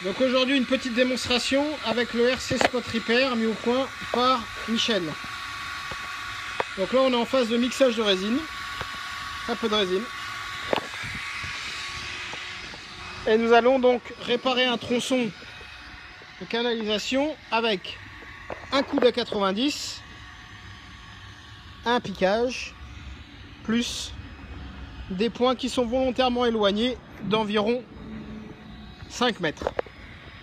Donc aujourd'hui une petite démonstration avec le RC Spot Repair mis au point par Michel. Donc là on est en phase de mixage de résine, un peu de résine. Et nous allons donc réparer un tronçon de canalisation avec un coude à 90, un piquage, plus des points qui sont volontairement éloignés d'environ 5 mètres.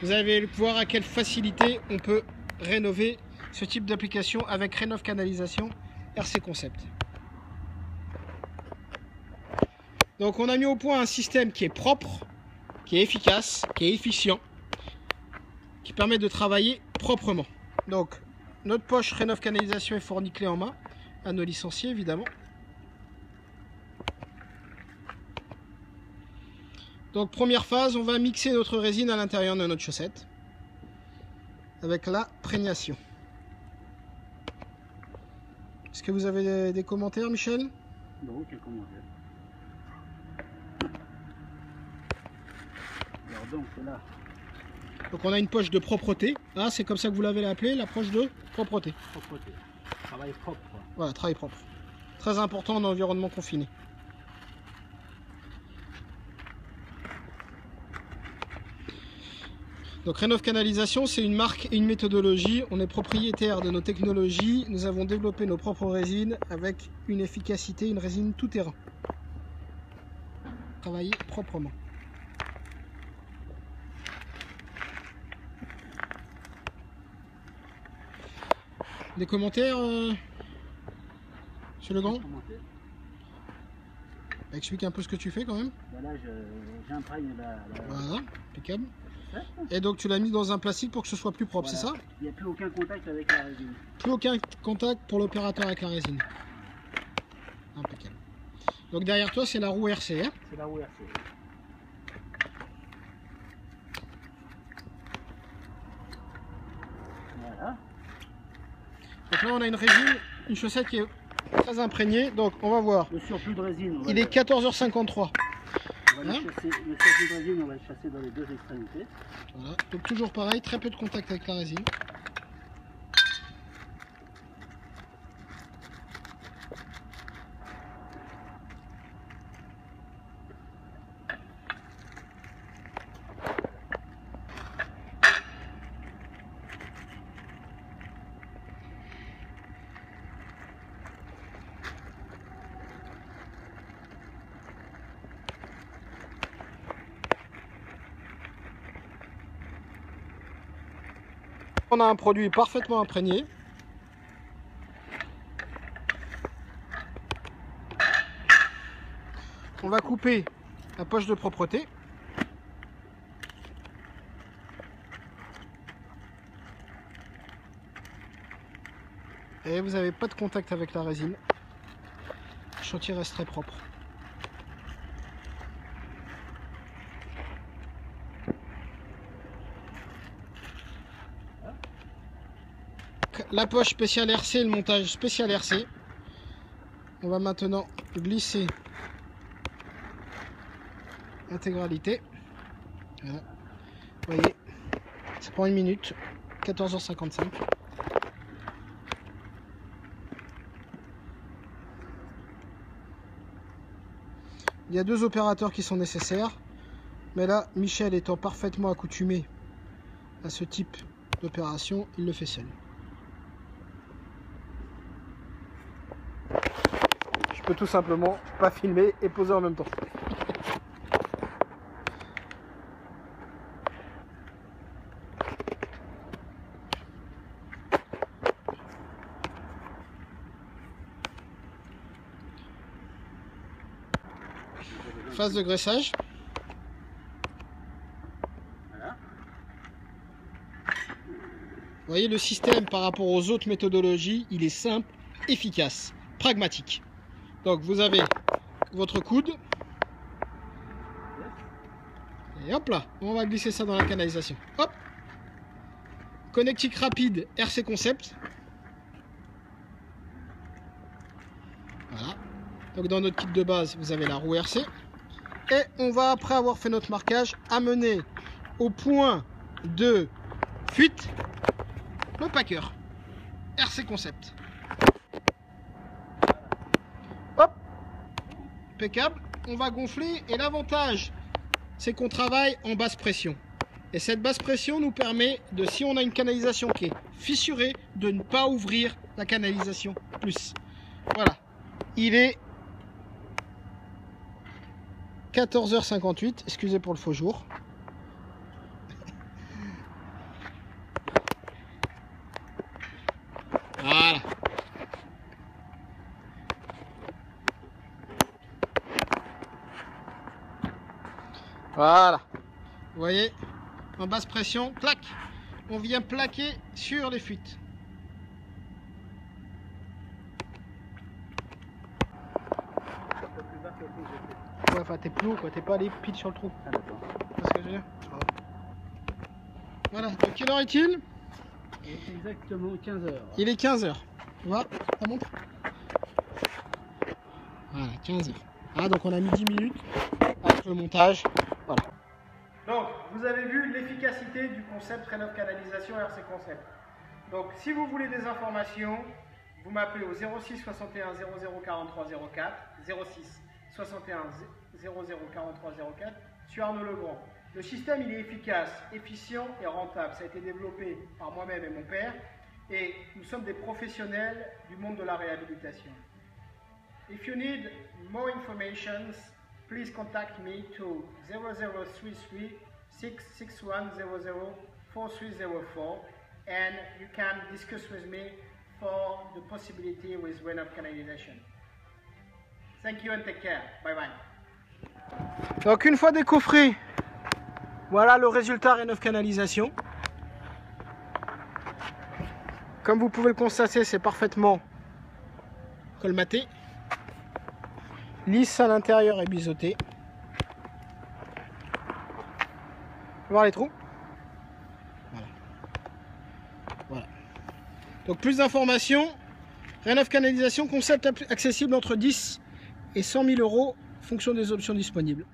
Vous allez voir à quelle facilité on peut rénover ce type d'application avec Rénov Canalisation RC Concept. Donc on a mis au point un système qui est propre, qui est efficace, qui est efficient, qui permet de travailler proprement. Donc notre poche Rénov Canalisation est fournie clé en main à nos licenciés évidemment. Donc première phase, on va mixer notre résine à l'intérieur de notre chaussette avec la prégnation. Est-ce que vous avez des commentaires, Michel? Non, aucun commentaire. Alors donc là. Donc on a une poche de propreté. Ah, c'est comme ça que vous l'avez appelé, la poche de propreté. Propreté. Travail propre. Quoi. Voilà, travail propre. Très important en environnement confiné. Donc Rénov Canalisation, c'est une marque et une méthodologie. On est propriétaire de nos technologies. Nous avons développé nos propres résines avec une efficacité, une résine tout terrain. Travailler proprement. Des commentaires, Monsieur Legrand? Explique un peu ce que tu fais quand même. Là, j'imprègne la... Voilà, impeccable. Et donc tu l'as mis dans un plastique pour que ce soit plus propre, voilà. C'est ça? Il n'y a plus aucun contact avec la résine. Plus aucun contact pour l'opérateur avec la résine. Impeccable. Donc derrière toi c'est la roue RC. Hein? C'est la roue RC. Voilà. Donc là on a une résine, une chaussette qui est très imprégnée. Donc on va voir. Le surplus de résine. Il est 14h53. On va le surplus de résine, on va le chasser dans les deux extrémités. Voilà. Donc toujours pareil, très peu de contact avec la résine. On a un produit parfaitement imprégné. On va couper la poche de propreté. Et vous n'avez pas de contact avec la résine. Le chantier reste très propre. La poche spéciale RC, le montage spécial RC. On va maintenant glisser l'intégralité. Voilà. Vous voyez, ça prend 1 minute, 14h55. Il y a 2 opérateurs qui sont nécessaires, mais là, Michel étant parfaitement accoutumé à ce type d'opération, il le fait seul. Je peux tout simplement pas filmer et poser en même temps. Phase de graissage. Voilà. Vous voyez le système par rapport aux autres méthodologies, il est simple, efficace, pragmatique. Donc vous avez votre coude. Et hop là, on va glisser ça dans la canalisation. Hop. Connectique rapide RC Concept. Voilà. Donc dans notre kit de base, vous avez la roue RC. Et on va, après avoir fait notre marquage, amener au point de fuite, le packer RC Concept. Hop, impeccable. On va gonfler et l'avantage, c'est qu'on travaille en basse pression. Et cette basse pression nous permet de, si on a une canalisation qui est fissurée, de ne pas ouvrir la canalisation plus. Voilà, il est 14h58, excusez pour le faux jour. Voilà. Voilà. Vous voyez, en basse pression, clac, on vient plaquer sur les fuites. Ouais, enfin t'es plus haut quoi, t'es pas allé pile sur le trou. Ah d'accord. C'est ce que je veux dire. Voilà, donc quelle heure est-il? Exactement 15 h. Il est 15h. Tu vois, ça montre. Voilà, 15h. Ah, donc on a mis 10 minutes avec le montage. Voilà. Donc, vous avez vu l'efficacité du concept Rénov Canalisation RC Concept. Donc, si vous voulez des informations, vous m'appelez au 06 61 00 43 04, 06 61 00 43 04, sur Arnaud Legrand. Le système, il est efficace, efficient et rentable. Ça a été développé par moi-même et mon père. Et nous sommes des professionnels du monde de la réhabilitation. If you need more information, please contact me to 0033 661 00 4304 and you can discuss with me for the possibility with Rénov Canalisation. Thank you and take care. Bye bye. Donc une fois décoffré, voilà le résultat Rénov Canalisation. Comme vous pouvez le constater, c'est parfaitement colmaté. Lisse à l'intérieur et biseauté. Voir les trous. Voilà. Voilà. Donc plus d'informations. Rénov Canalisation, concept accessible entre 10 et 100 000 € en fonction des options disponibles.